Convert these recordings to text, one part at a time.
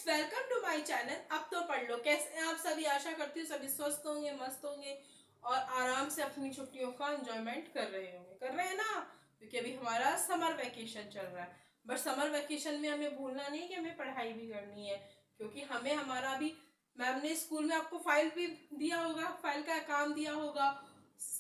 Welcome to my channel. अब तो पढ़ लो। कैसे हैं आप सभी? आशा करती हूँ सभी स्वस्थ होंगे, मस्त होंगे और आराम से अपनी छुट्टियों का एंजॉयमेंट कर रहे होंगे। कर रहे हैं ना, क्योंकि अभी हमारा समर वेकेशन चल रहा है। बट समर वेकेशन में हमें भूलना नहीं कि हमें पढ़ाई भी करनी है, क्योंकि हमें हमारा भी मैम ने स्कूल में आपको फाइल भी दिया होगा, फाइल का काम दिया होगा,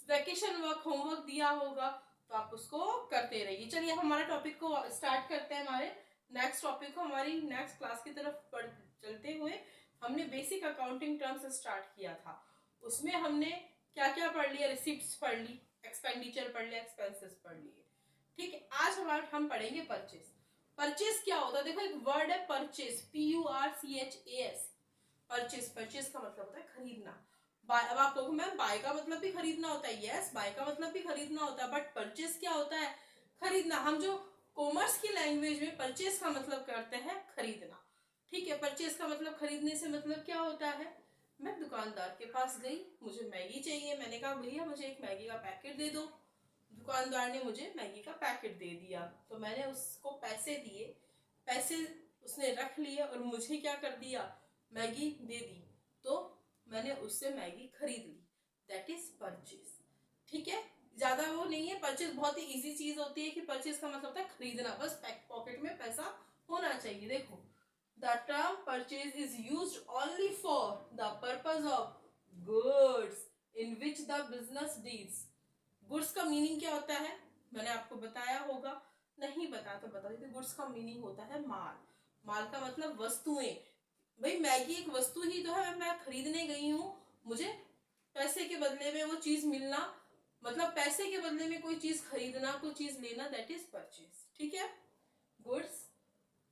वेकेशन वर्क होमवर्क दिया होगा, तो आप उसको करते रहिए। चलिए हमारा टॉपिक को स्टार्ट करते हैं। हमारे नेक्स्ट टॉपिक को हमारी नेक्स्ट क्लास की तरफ पढ़ चलते हुए हमने बेसिक अकाउंटिंग टर्म्स स्टार्ट किया था। उसमें हमने क्या क्या पढ़ लिया? रिसिप्ट्स पढ़ ली, एक्सपेंडिचर पढ़ लिया, एक्सपेंसेस पढ़ लिए। ठीक है, आज हम पढ़ेंगे परचेस। परचेस क्या होता है? देखो, एक वर्ड है परचेस, PURCHAS। परचेस, परचेस का मतलब होता है खरीदना। अब आप कहोगे मैम बाय का मतलब भी खरीदना होता है। यस, बाय का मतलब भी खरीदना होता है, बट परचेस क्या होता है? खरीदना। हम जो कॉमर्स की लैंग्वेज में परचेस का मतलब करते हैं खरीदना। ठीक है, परचेस का मतलब खरीदने से मतलब क्या होता है? मैं दुकानदार के पास गई, मुझे मैगी चाहिए, मैंने कहा भैया मुझे एक मैगी का पैकेट दे दो। दुकानदार ने मुझे मैगी का पैकेट दे दिया, तो मैंने उसको पैसे दिए, पैसे उसने रख लिए और मुझे क्या कर दिया? मैगी दे दी, तो मैंने उससे मैगी खरीद ली। That is purchase. ठीक है, ज्यादा वो नहीं है। परचेस बहुत ही इजी चीज होती है कि परचेस का मतलब होता है खरीदना, बस पॉकेट में पैसा होना चाहिए। देखो, the term purchase is used only for the purpose of goods in which the business deals. Goods का मीनिंग क्या होता है? मैंने आपको बताया होगा, नहीं बता तो बता देते। गुड्स का मीनिंग होता है माल। माल का मतलब वस्तुएं। भाई मैगी एक वस्तु ही तो है, मैं खरीदने गई हूँ, मुझे पैसे के बदले में वो चीज मिलना, मतलब पैसे के बदले में कोई चीज खरीदना, कोई चीज लेना, दैट इज परचेज। ठीक है, goods.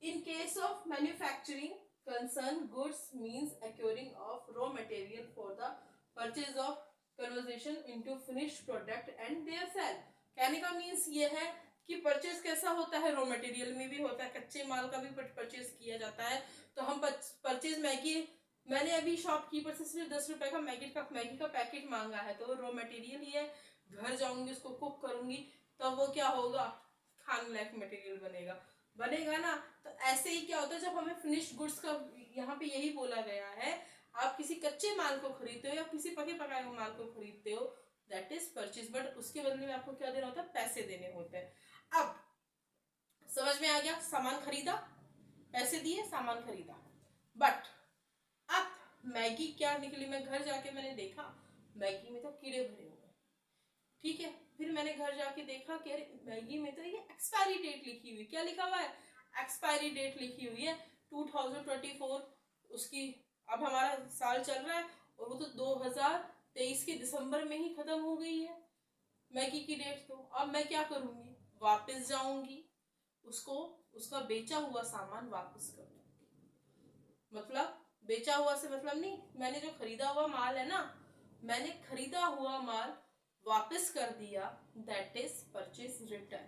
In case of manufacturing concern, goods means acquiring of raw material for the purchase of conversion into finished product and their sale. कहने का मीन्स ये है कि परचेज कैसा होता है? रॉ मटेरियल में भी होता है, कच्चे माल का भी परचेज किया जाता है। तो हम परचेज मैगी, मैंने अभी शॉपकीपर से सिर्फ 10 रुपए का मैगी का पैकेट मांगा है, तो रॉ मटेरियल ही है। घर जाऊंगी, उसको कुक करूंगी, तो वो क्या होगा? खाने लायक मटेरियल बनेगा ना। तो ऐसे ही क्या होता है जब हमें फिनिश्ड गुड्स का, यहाँ पे यही बोला गया है, आप किसी कच्चे माल को खरीदते हो या किसी पके पकाए हुए माल को खरीदते हो, दैट इज परचेज। बट उसके बदले में आपको क्या देना होता है? पैसे देने होते हैं। अब समझ में आ गया? सामान खरीदा, पैसे दिए, सामान खरीदा। बट अब मैगी क्या निकली? मैं घर जाके मैंने देखा मैगी में तो कीड़े भरे हुए। ठीक है, फिर मैंने घर जाके देखा कि अरे मैगी में तो ये एक्सपायरी डेट लिखी हुई। क्या लिखा हुआ है? एक्सपायरी डेट लिखी हुई है 2024 उसकी। अब हमारा साल चल रहा है और वो तो 2023 के दिसंबर में ही खत्म हो गई है मैगी की डेट। तो अब मैं क्या करूंगी? वापस जाऊंगी, उसको उसका बेचा हुआ सामान वापस कर दूंगी। मतलब बेचा हुआ से मतलब नहीं, मैंने जो खरीदा हुआ माल है ना, मैंने खरीदा हुआ माल वापस कर दिया, दैट इज परचेज रिटर्न।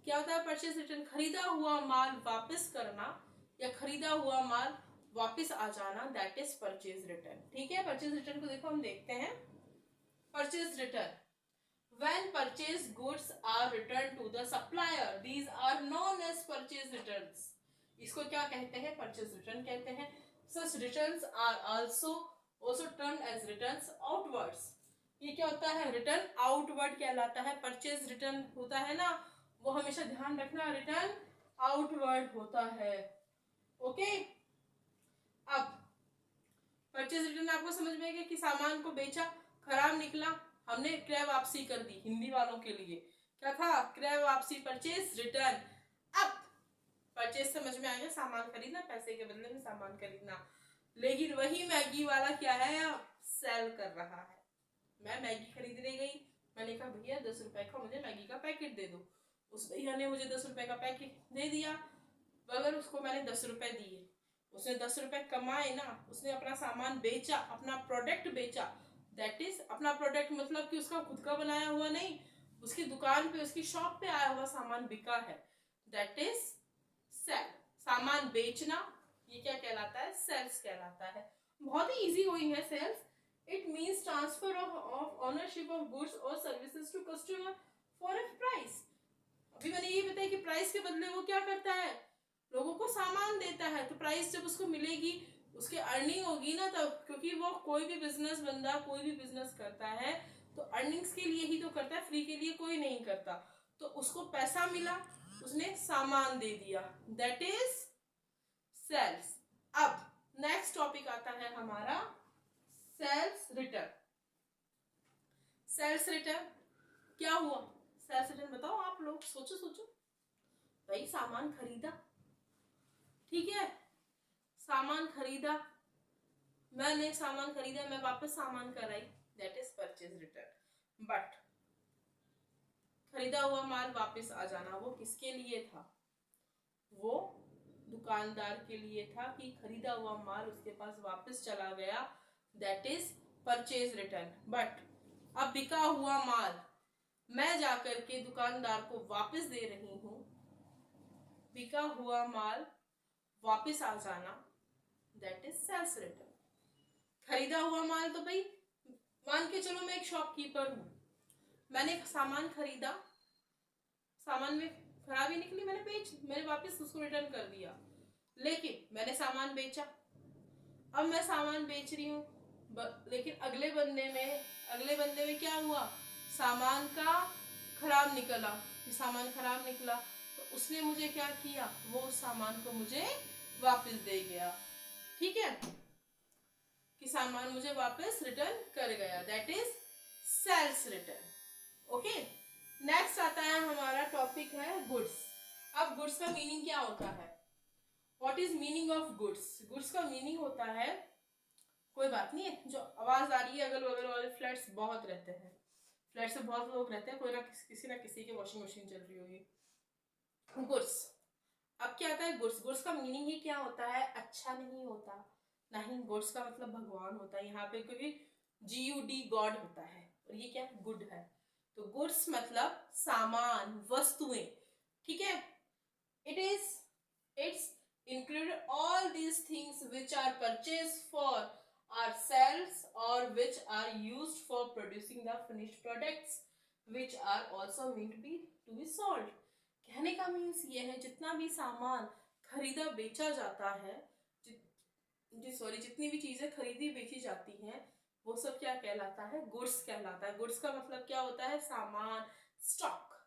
क्या होता है परचेज रिटर्न? खरीदा हुआ माल वापस करना या खरीदा हुआ माल वापस आ जाना, दैट इज परचेज रिटर्न। ठीक है, परचेज रिटर्न को देखो, हम देखते हैं। Purchase return, when purchased goods are returned to the supplier, these are known as purchase returns। इसको क्या कहते हैं? परचेज रिटर्न कहते हैं। such returns are also termed as returns outwards। ये क्या होता है? रिटर्न आउटवर्ड कहलाता है। परचेज रिटर्न होता है ना, वो हमेशा ध्यान रखना, रिटर्न आउटवर्ड होता है। ओके, अब परचेज रिटर्न आपको समझ में गया कि सामान को बेचा, खराब निकला, हमने क्रय वापसी कर दी। हिंदी वालों के लिए क्या था? क्रय वापसी, परचेज रिटर्न। अब परचेज समझ में आ गया, सामान खरीदना, पैसे के बदले में सामान खरीदना। लेकिन वही मैगी वाला क्या है? सेल कर रहा है। मैं मैगी खरीदने गई, मैंने कहा भैया 10 रुपए का मुझे मैगी का पैकेट दे दो। उस भैया ने मुझे 10 रुपए का पैकेट दे दिया, मगर उसको मैंने 10 रुपए दिए, उसने 10 रुपए कमाए ना, उसने अपना सामान बेचा, अपना प्रोडक्ट बेचा। दैट इज अपना प्रोडक्ट मतलब कि उसका खुद का बनाया हुआ नहीं, उसकी दुकान पे, उसकी शॉप पे आया हुआ सामान बिका है, दैट इज सेल। सामान बेचना, ये क्या कहलाता है? सेल्स कहलाता है। बहुत ही इजी गोइंग है sales. It means transfer of ownership of goods और services to customer for a price. अभी मैंने ये बताया कि प्राइस के बदले वो क्या करता है? लोगों को सामान देता है, तो प्राइस जब उसको मिलेगी, उसकी अर्निंग होगी ना तब, क्योंकि वो कोई भी बिजनेस बंदा कोई भी बिजनेस करता है तो अर्निंग्स के लिए ही तो करता है, फ्री के लिए कोई नहीं करता। तो उसको पैसा मिला, उसने सामान दे दिया, दैट इज सेल्स। अब नेक्स्ट टॉपिक आता है हमारा सेल्स रिटर्न। सेल्स रिटर्न क्या हुआ? सेल्स रिटर्न बताओ आप लोग, सोचो सोचो। भाई सामान खरीदा, ठीक है, सामान खरीदा, मैंने सामान खरीदा, मैं वापस सामान कराई, that is purchase return. But खरीदा हुआ माल वापस आ जाना, वो किसके लिए था? वो दुकानदार के लिए था कि खरीदा हुआ माल उसके पास वापस चला गया, that is purchase return. But अब बिका हुआ माल मैं जाकर के दुकानदार को वापस दे रही हूं, बिका हुआ माल वापस आ जाना, दैट इज सेल्स रिटर्न। खरीदा हुआ माल तो भाई, मान के चलो मैं एक शॉपकीपर हूं, मैंने सामान खरीदा, सामान में खराबी निकली, मैंने वापस उसको रिटर्न कर दिया, लेकिन मैंने सामान बेचा, अब मैं सामान बेच रही हूँ, लेकिन अगले बंदे में क्या हुआ? सामान का खराब निकला, सामान खराब निकला, तो उसने मुझे क्या किया? वो उस सामान को मुझे वापस दे गया, ठीक है, कि सामान मुझे वापस रिटर्न कर गया, that is sales return. Okay, next आता है हमारा टॉपिक है गुड्स। अब गुड्स का मीनिंग क्या होता है? What is meaning of goods? Goods का मीनिंग होता है, कोई बात नहीं है, जो आवाज आ रही है अगल बगल वाले फ्लैट्स बहुत रहते हैं, फ्लैट से बहुत लोग रहते हैं, कोई ना किसी ना किसी की वॉशिंग मशीन चल रही होगी। गुड्स, अब क्या आता है गुड्स? गुड्स का मीनिंग ही क्या होता है? अच्छा नहीं होता, नहीं, गुड्स का मतलब भगवान होता है यहाँ पे, क्योंकि GUD गॉड होता है, और ये क्या है? गुड है। तो गुड्स मतलब सामान, वस्तुएं, ठीक है। It's include all these things which are purchase for ourselves or which are used for producing the finished products which are also meant to be sold। कहने का मीन्स ये है, जितना भी सामान खरीदा बेचा जाता है, जितनी भी चीजें खरीदी बेची जाती हैं, वो सब क्या कहलाता है? गुड्स कहलाता है। गुड्स का मतलब क्या होता है? सामान, स्टॉक,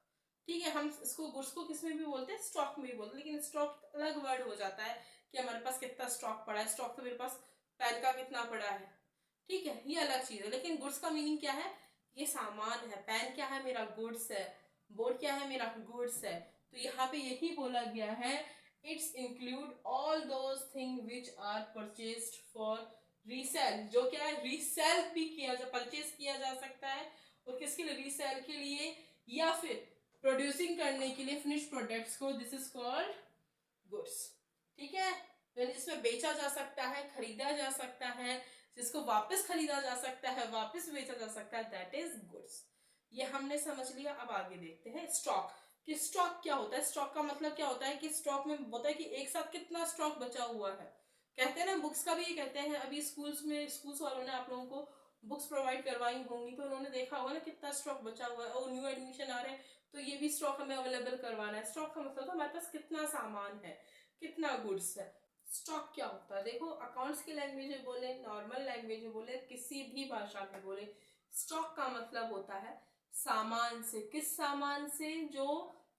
ठीक है। हम इसको गुड्स को किस में भी बोलते हैं? स्टॉक में भी बोलते हैं, लेकिन स्टॉक अलग वर्ड हो जाता है कि हमारे पास कितना स्टॉक पड़ा है। स्टॉक तो मेरे पास पेन का कितना पड़ा है, ठीक है, ये अलग चीज है। लेकिन गुड्स का मीनिंग क्या है? ये सामान है। पेन क्या है? मेरा गुड्स है। बोर्ड क्या है? मेरा गुड्स है। तो यहाँ पे यही बोला गया है, it's include all those thing which are purchased for resale. जो क्या है? रीसेल भी किया जा, परचेज किया जा सकता है, और किसके लिए? रीसेल के लिए, या फिर प्रोड्यूसिंग करने के लिए फिनिश प्रोडक्ट्स को, दिस इज कॉल्ड गुड्स, ठीक है। जिसमें बेचा जा सकता है, खरीदा जा सकता है, जिसको वापस खरीदा जा सकता है, वापस बेचा जा सकता है, दैट इज गुड्स। ये हमने समझ लिया। अब आगे देखते हैं स्टॉक, कि स्टॉक क्या होता है। स्टॉक का मतलब क्या होता है? कि स्टॉक में होता है कि एक साथ कितना स्टॉक बचा हुआ है। कहते हैं ना, बुक्स का भी ये कहते हैं, अभी स्कूल्स वालों ने आप लोगों को बुक्स प्रोवाइड करवाई होंगी, तो उन्होंने देखा होगा ना कितना स्टॉक बचा हुआ है, और न्यू एडमिशन आ रहे हैं तो ये भी स्टॉक हमें अवेलेबल करवाना है। स्टॉक का मतलब हमारे पास कितना सामान है, कितना गुड्स है। स्टॉक क्या होता है? देखो, अकाउंट्स की लैंग्वेज में बोले, नॉर्मल लैंग्वेज में बोले, किसी भी भाषा में बोले, स्टॉक का मतलब होता है सामान से। किस सामान से? जो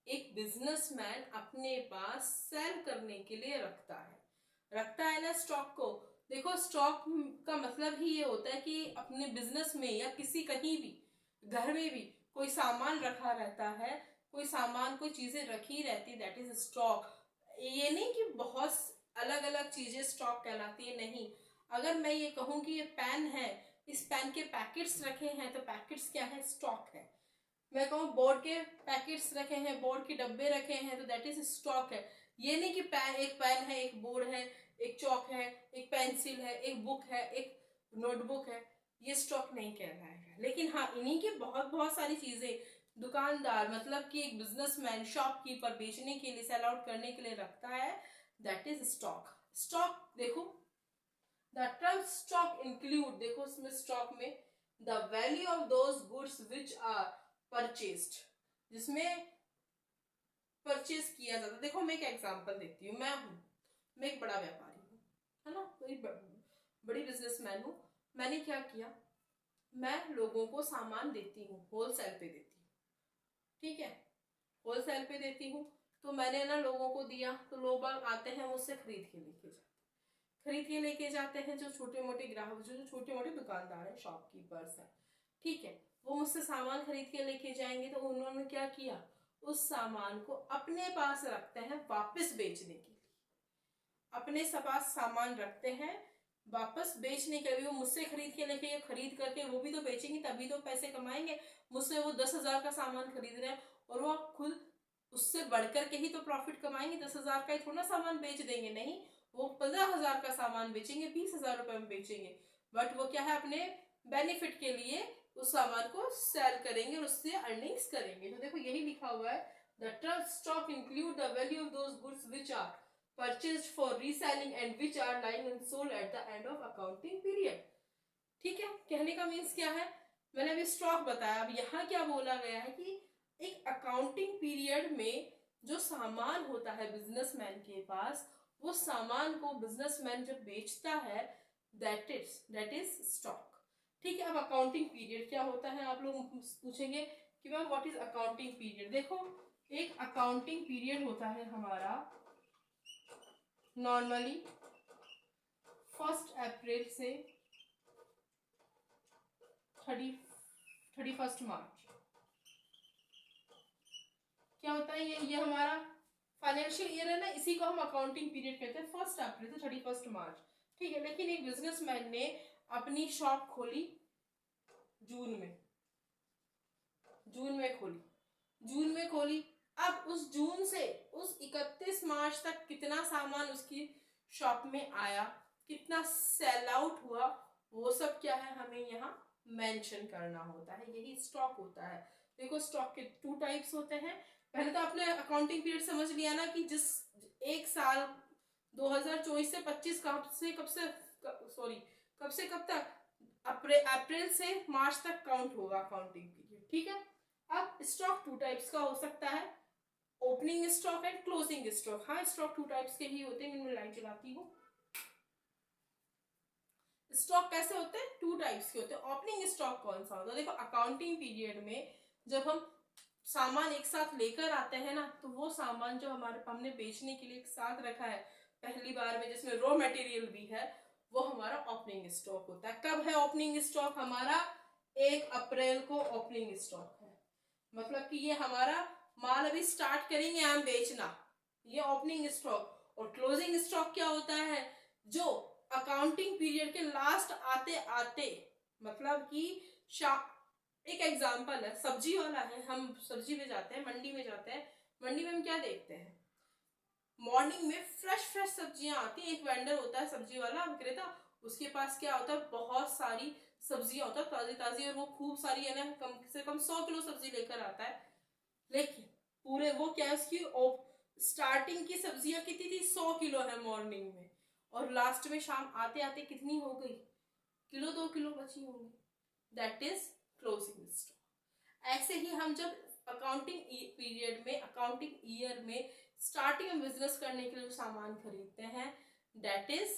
एक बिजनेसमैन अपने पास सेल करने के लिए रखता है ना स्टॉक को। देखो, स्टॉक का मतलब ही ये होता है कि अपने बिजनेस में या किसी कहीं भी, घर में भी कोई सामान रखा रहता है, कोई सामान, कोई चीजें रखी रहती, दैट इज स्टॉक। ये नहीं कि बहुत अलग अलग चीजें स्टॉक कहलाती है, नहीं। अगर मैं ये कहूँ कि ये पेन है, इस पेन के पैकेट्स रखे हैं, तो पैकेट्स क्या है? स्टॉक है। मैं कहूँ बोर्ड के पैकेट्स रखे हैं, बोर्ड के डब्बे रखे हैं, तो दैट इज स्टॉक है। ये नहीं कि एक पेन है, एक बोर्ड है, एक चौक है, एक पेंसिल है, एक बुक है, एक नोटबुक है, ये स्टॉक नहीं कहलाएगा। लेकिन हाँ, इन्हीं की बहुत बहुत सारी चीजें दुकानदार, मतलब कि एक बिजनेसमैन, शॉपकीपर बेचने के लिए, सेल आउट करने के लिए रखता है, दैट इज स्टॉक। स्टॉक देखो, द टर्म स्टॉक इंक्लूड, देखो इसमें स्टॉक में the value of those goods which are purchased, जिसमें परचेज किया जाता है। देखो मैं एक एग्जांपल देती हूँ, मैं एक बड़ा व्यापारी हूँ, है ना, कोई बड़ी बिजनेसमैन हूँ। मैंने क्या किया, मैं लोगों को सामान देती हूँ, होलसेल पे देती हूँ, ठीक है, होलसेल पे देती हूँ। तो मैंने ना लोगों को दिया, तो लोग आते हैं मुझसे खरीद के लेके जाते हैं, जो छोटे मोटे ग्राहक, जो छोटे मोटे दुकानदार हैं, शॉपकीपर्स हैं, ठीक है, वो मुझसे सामान खरीद के लेके जाएंगे। तो उन्होंने क्या किया, उस सामान को अपने पास रखते हैं वापस बेचने के लिए, अपने पास सामान रखते हैं वापस बेचने के लिए। वो मुझसे खरीद के लेके, खरीद करके वो भी तो बेचेंगे, तभी तो पैसे कमाएंगे। मुझसे वो 10,000 का सामान खरीद रहे हैं और वो खुद उससे बढ़कर के ही तो प्रॉफिट कमाएंगे। 10,000 का ही थोड़ा सामान बेच देंगे, नहीं, वो 15,000 का सामान बेचेंगे, 20,000 रुपए में बेचेंगे। बट वो क्या है, अपने बेनिफिट के लिए उस सामान को सेल करेंगे और उससे अर्निंग्स करेंगे। तो देखो यही लिखा हुआ है, the term stock include the value of those goods which are purchased for reselling and which are lying unsold at the end of accounting period। ठीक है, कहने का मीन्स क्या है, मैंने अभी स्टॉक बताया, अब यहाँ क्या बोला गया है कि एक अकाउंटिंग पीरियड में जो सामान होता है बिजनेसमैन के पास, वो सामान को बिजनेसमैन जब बेचता है, दैट इज स्टॉक। ठीक है, अब अकाउंटिंग पीरियड क्या होता है, आप लोग पूछेंगे कि ma'am what is accounting period. देखो एक अकाउंटिंग पीरियड होता है हमारा नॉर्मली 1 अप्रैल से 31 मार्च। क्या होता है ये हमारा फाइनेंशियल ईयर है ना, इसी को हम अकाउंटिंग पीरियड कहते हैं, 1 अप्रैल से 31 मार्च। ठीक है, लेकिन एक बिजनेसमैन ने अपनी शॉप खोली जून में खोली। अब उस जून से उस 31 मार्च तक कितना सामान उसकी शॉप में आया, कितना सेल आउट हुआ, वो सब क्या है, हमें यहाँ मेंशन करना होता है, यही स्टॉक होता है। देखो स्टॉक के 2 टाइप्स होते हैं। पहले तो आपने अकाउंटिंग पीरियड समझ लिया ना कि जिस एक साल 2024 से 25 कब से कब तक, अप्रैल से मार्च तक काउंट होगा अकाउंटिंग पीरियड। ठीक है, अब स्टॉक 2 टाइप्स का हो सकता है, opening stock and closing stock. हाँ, स्टॉक 2 टाइप्स के ही होते हैं, मैं लाइन चलाती हूँ। स्टॉक कैसे होते हैं, 2 टाइप्स के होते हैं। ओपनिंग स्टॉक कौन सा होता है, देखो अकाउंटिंग पीरियड में जब हम सामान एक साथ लेकर आते हैं ना, तो वो सामान जो हमने बेचने के लिए एक साथ रखा है पहली बार में, जिसमें रॉ मटेरियल भी है, वो हमारा ओपनिंग स्टॉक होता है। कब है ओपनिंग स्टॉक हमारा, 1 अप्रैल को ओपनिंग स्टॉक है, मतलब कि ये हमारा माल अभी स्टार्ट करेंगे हम बेचना, ये ओपनिंग स्टॉक। और क्लोजिंग स्टॉक क्या होता है, जो अकाउंटिंग पीरियड के लास्ट आते आते, मतलब कि एक एग्जांपल है, सब्जी वाला है, हम सब्जी में जाते हैं, मंडी में जाते हैं, मंडी में हम क्या देखते हैं, मॉर्निंग में फ्रेश सब्जियां आती हैं। एक वेंडर होता है सब्जी वाला विक्रेता, उसके पास क्या होता है, बहुत सारी सब्जियां होता है ताजी ताजी, और वो खूब सारी है ना, कम से कम 100 किलो सब्जी लेकर आता है। लेकिन पूरे वो क्या है, उसकी स्टार्टिंग की सब्जियां कितनी थी, 100 किलो है मॉर्निंग में, और लास्ट में शाम आते आते कितनी हो गई, किलो 2 किलो बची होंगी, दैट इज क्लोजिंग स्टॉक। ऐसे ही हम जब अकाउंटिंग पीरियड में, अकाउंटिंग ईयर में स्टार्टिंग में बिजनेस करने के लिए जो सामान खरीदते हैं, दैट इज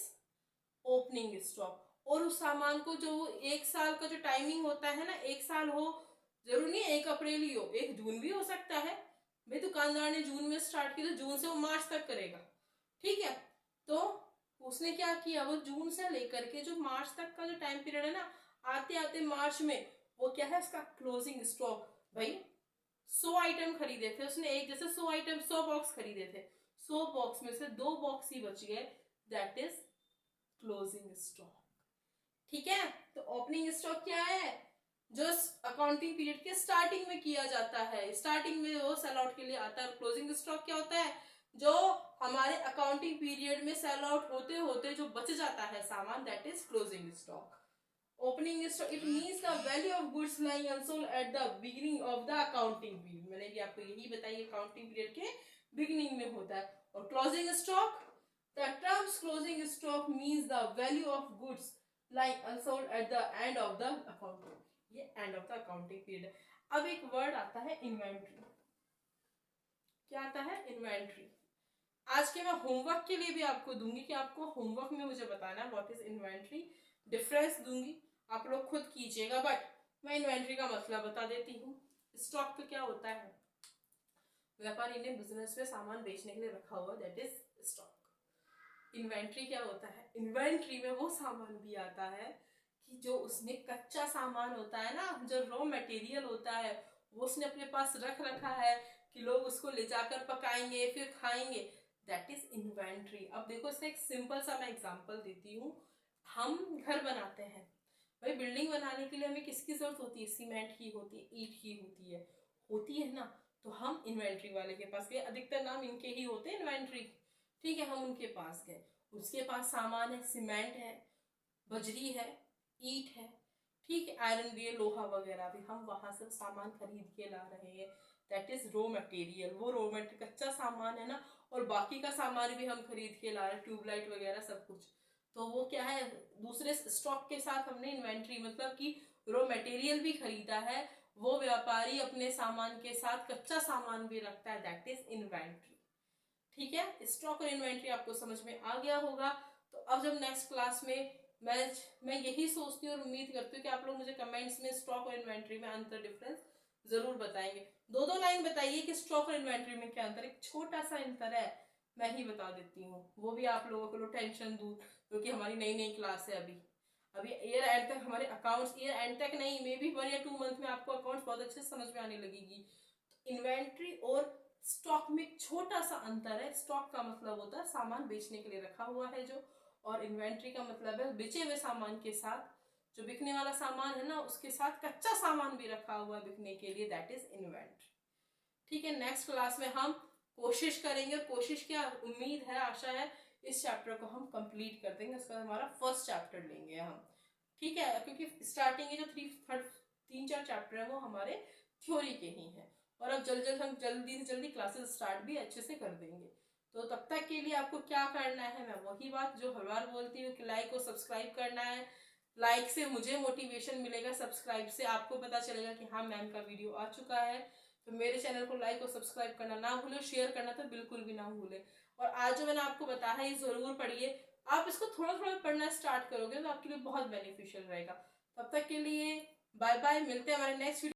ओपनिंग स्टॉक। और उस सामान को जो 1 साल का जो टाइमिंग होता है ना, 1 साल हो, जरूर नहीं 1 अप्रैल ही हो, 1 जून भी हो सकता है भाई, दुकानदार ने जून में स्टार्ट किया तो जून से वो मार्च तक करेगा। ठीक है, तो उसने क्या किया, वो जून से लेकर के जो मार्च तक का जो टाइम पीरियड है ना, आते आते मार्च में वो क्या है, इसका क्लोजिंग स्टॉक। भाई 100 आइटम खरीदे थे उसने, एक जैसे 100 आइटम, 100 बॉक्स खरीदे थे, 100 बॉक्स में से 2 बॉक्स ही बच गए, दैट इज क्लोजिंग स्टॉक। ठीक है, तो ओपनिंग स्टॉक क्या है, जो अकाउंटिंग पीरियड के स्टार्टिंग में किया जाता है, स्टार्टिंग में वो सेल आउट के लिए आता है। क्लोजिंग स्टॉक क्या होता है, जो हमारे अकाउंटिंग पीरियड में सेल आउट होते होते जो बच जाता है सामान, that is closing stock. Opening stock it means the value of goods lying unsold at the beginning of the accounting period. मैंने भी आपको यही बताई, अकाउंटिंग पीरियड के बिगिनिंग में होता है। और closing stock, the terms closing stock means the value of goods lying unsold at the end of the accounting, ये end of the accounting period. अब एक वर्ड आता है इन्वेंट्री। क्या आता है, इन्वेंट्री। आज के मैं होमवर्क के लिए भी आपको दूंगी कि आपको होमवर्क में मुझे बताना है व्हाट इज इन्वेंट्री, डिफरेंस दूंगी, आप लोग खुद कीजिएगा। बट मैं इन्वेंट्री का मतलब बता देती हूँ। स्टॉक तो क्या होता है, व्यापारी ने बिजनेस में सामान बेचने के लिए रखा हुआ, दैट इज स्टॉक। इन्वेंट्री क्या होता है, इन्वेंट्री में वो सामान भी आता है कि जो उसने कच्चा सामान होता है ना, जो रॉ मटेरियल होता है, वो उसने अपने पास रख रखा है कि लोग उसको ले जाकर पकाएंगे फिर खाएंगे, दैट इज इन्वेंट्री। अब देखो इसका एक सिंपल सा मैं एग्जांपल देती हूँ। हम घर बनाते हैं, भाई बिल्डिंग बनाने के लिए हमें किसकी जरूरत होती है, सीमेंट की होती है, ईंट की होती है ना। तो हम इन्वेंट्री वाले के पास गए, अधिकतर नाम इनके ही होते हैं इन्वेंट्री, ठीक है, हम उनके पास गए, उसके पास सामान है, सीमेंट है, बजरी है, ईंट है, ठीक है, आयरन भी है, लोहा वगैरह भी, हम वहां से सामान खरीद के ला रहे हैं, दैट इज रॉ मटेरियल। वो रॉ मटेरियल कच्चा सामान है ना, और बाकी का सामान भी हम खरीद के ला रहे हैं, ट्यूबलाइट वगैरह सब कुछ। तो वो क्या है, दूसरे स्टॉक के साथ हमने इन्वेंट्री मतलब कि रॉ मटेरियल भी खरीदा है, वो व्यापारी अपने सामान के साथ कच्चा सामान भी रखता है, दैट इज इन्वेंट्री। ठीक है, स्टॉक और इन्वेंट्री आपको समझ में आ गया होगा। तो अब जब नेक्स्ट क्लास में मैं यही सोचती हूँ और उम्मीद करती हूँ कि आप लोग मुझे कमेंट्स में स्टॉक और इन्वेंट्री में अंतर, डिफरेंस जरूर बताएंगे। दो दो लाइन बताइए कि स्टॉक और इन्वेंट्री में क्या अंतर है। एक छोटा सा अंतर है, मैं ही बता देती हूँ, वो भी आप लोगों को टेंशन दूर, क्योंकि हमारी नई नई क्लास है अभी। अभी ईयर एंड तक हमारे अकाउंट्स, ईयर एंड तक नहीं, मे बी 1 या 2 मंथ में आपको अकाउंट्स बहुत अच्छे से समझ में आने लगेगी। तो इन्वेंट्री और स्टॉक में छोटा सा अंतर है। स्टॉक का मतलब होता है सामान बेचने के लिए रखा हुआ है जो, और इन्वेंट्री का मतलब है बेचे हुए सामान के साथ, जो बिकने वाला सामान है ना उसके साथ कच्चा सामान भी रखा हुआ है बिकने के लिए, दैट इज इन्वेंट्री। ठीक है, नेक्स्ट क्लास में हम कोशिश करेंगे, कोशिश क्या, उम्मीद है, आशा है, इस चैप्टर को हम कंप्लीट कर देंगे, उसका हमारा फर्स्ट चैप्टर लेंगे हम। ठीक है, क्योंकि स्टार्टिंग के जो 3-4 चैप्टर है वो हमारे थ्योरी के ही हैं, और अब हम जल्दी से जल्दी क्लासेस स्टार्ट भी अच्छे से कर देंगे। तो तब तक के लिए आपको क्या करना है, मैं वही बात जो हर बार बोलती हूँ कि लाइक और सब्सक्राइब करना है। लाइक से मुझे मोटिवेशन मिलेगा, सब्सक्राइब से आपको पता चलेगा कि हाँ मैम का वीडियो आ चुका है। तो मेरे चैनल को लाइक और सब्सक्राइब करना ना भूले, शेयर करना तो बिल्कुल भी ना भूले। और आज जो मैंने आपको बताया है ये जरूर पढ़िए, आप इसको थोड़ा थोड़ा पढ़ना स्टार्ट करोगे तो आपके लिए बहुत बेनिफिशियल रहेगा। तब तक के लिए बाय बाय, मिलते हैं हमारे नेक्स्ट वीडियो।